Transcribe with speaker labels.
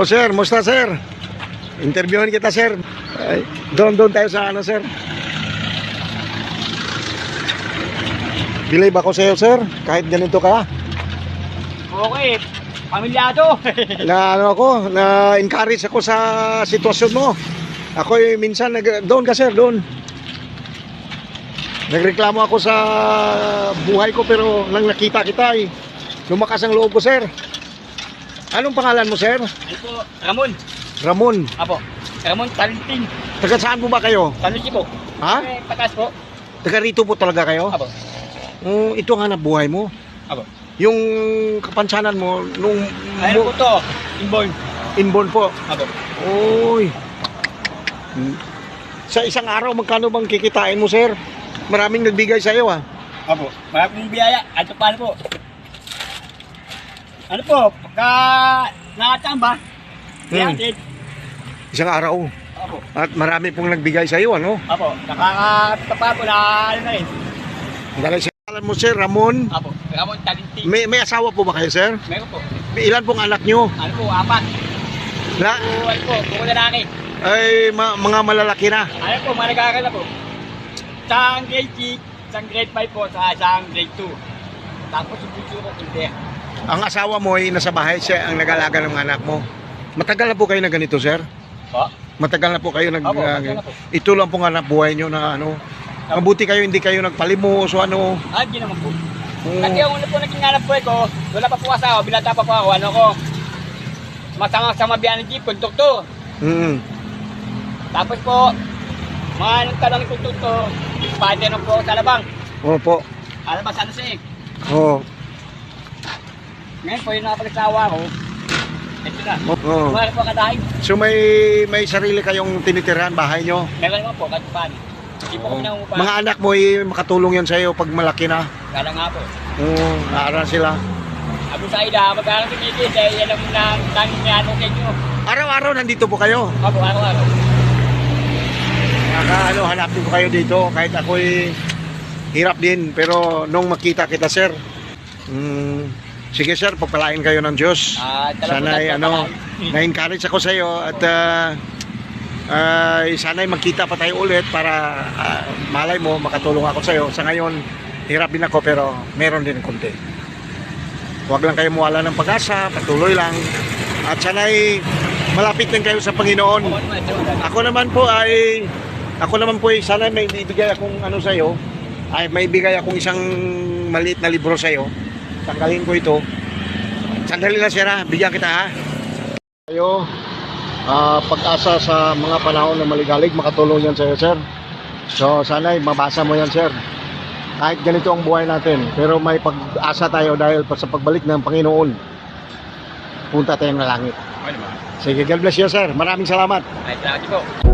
Speaker 1: Hello sir, musta sir? Interviewin kita sir. Ay, doon tayo sa ano sir. Believe ako sa'yo sir, kahit ganito ka.
Speaker 2: Okay, pamilyado.
Speaker 1: Na ano ako, na encourage ako sa sitwasyon mo. Ako minsan doon ka sir, doon. Nagreklamo ako sa buhay ko pero nang nakita kita ay lumakas ang loob ko sir. Anong pangalan mo sir?
Speaker 2: Ano po, Ramon.
Speaker 1: Ramon.
Speaker 2: Apo, Ramon Talinting.
Speaker 1: Taga saan po ba kayo?
Speaker 2: Talinting po.
Speaker 1: Ha?
Speaker 2: Patas po.
Speaker 1: Taga rito po talaga kayo?
Speaker 2: Apo.
Speaker 1: Ito ang hanap buhay mo.
Speaker 2: Apo.
Speaker 1: Yung kapansanan mo nung
Speaker 2: Ano po to? Inborn.
Speaker 1: inborn po.
Speaker 2: Apo.
Speaker 1: Oy. Sa isang araw magkano bang kikitain mo sir? Maraming nagbigay sa iyo ah.
Speaker 2: Apo. Maraming biyaya. At paano po? Ano po? Pagka nakatamba, ihatid.
Speaker 1: Isang araw.
Speaker 2: Apo.
Speaker 1: At marami pong nagbigay sa iyo ano?
Speaker 2: Apo. Nakakatapa po na ano na rin.
Speaker 1: Dahil sa alam mo sir, Ramon.
Speaker 2: Apo. Ramon Talinting.
Speaker 1: May asawa po ba kayo sir?
Speaker 2: Meron po.
Speaker 1: Ilan pong anak nyo?
Speaker 2: Ano po? Apat.
Speaker 1: Na,
Speaker 2: Ano po? Puro lalaki.
Speaker 1: ay mga malalaki na.
Speaker 2: Ano po? Mga nag-aaral na po. Isang grade 6, isang grade 5 po, sa isang grade 2. Tapos yung picture ko, kinder.
Speaker 1: Ang asawa mo ay nasa bahay siya ang nag-alaga ng mga anak mo. Matagal na po kayo na ganito sir?
Speaker 2: Po?
Speaker 1: Matagal na po kayo
Speaker 2: Opo, matagal na po.
Speaker 1: ito lang pong hanap buhay nyo na ano. Mabuti kayo hindi kayo nagpalimos o ano.
Speaker 2: Di naman po.
Speaker 1: Oo.
Speaker 2: Kasi yung una po naging hanap buhay ko, wala pa po asawa, binata pa po ako, ano ko. Masama biyan ng jeep, konduktor.
Speaker 1: Mm.
Speaker 2: Tapos po, mga nagtanong ng konduktor, spider na po sa labang.
Speaker 1: Opo.
Speaker 2: Alabang sa nasig.
Speaker 1: Oo.
Speaker 2: Ngayon po yung nakapag-asawa ko, ito na.
Speaker 1: Oo.
Speaker 2: Wala po kadahin.
Speaker 1: So may sarili kayong tinitirahan bahay nyo.
Speaker 2: Meron naman po, kahit paano. Hindi po kami nangungupahan.
Speaker 1: Mga anak mo ay makatulong yan sa iyo pag malaki na.
Speaker 2: Kala nga po.
Speaker 1: Oo, naaral sila.
Speaker 2: Abu Saida, magkakaroon ng tigil, dahil yan ang nangyano sa inyo.
Speaker 1: Araw-araw nandito po kayo.
Speaker 2: Apo, araw-araw.
Speaker 1: Hanapin ko kayo dito kahit ako'y hirap din pero nung makita kita sir. Sige sir, pagpalain kayo ng Diyos. Sana ay na-encourage ako sa iyo at sana ay magkita pa tayo ulit para malay mo makatulong ako sa iyo. Sa ngayon, hirap din ako pero meron din konti. Huwag lang kayo mawala ng pag-asa, patuloy lang. At sana ay malapit din kayo sa Panginoon. Ako naman po ay sana may ibigay akong ano sa iyo. Ay may ibigay akong isang maliit na libro sa iyo. Tanggalin ko ito. Sandali lang sir ha, bigyan kita ha. Kayo pag-asa sa mga panahon na maligalig, makatulong yan sa iyo sir. So sana ay mabasa mo yan sir. Kahit ganito ang buhay natin, pero may pag-asa tayo dahil sa pagbalik ng Panginoon. Punta tayong na langit. Sige, God bless you sir. Maraming salamat.
Speaker 2: Ay, salamat po.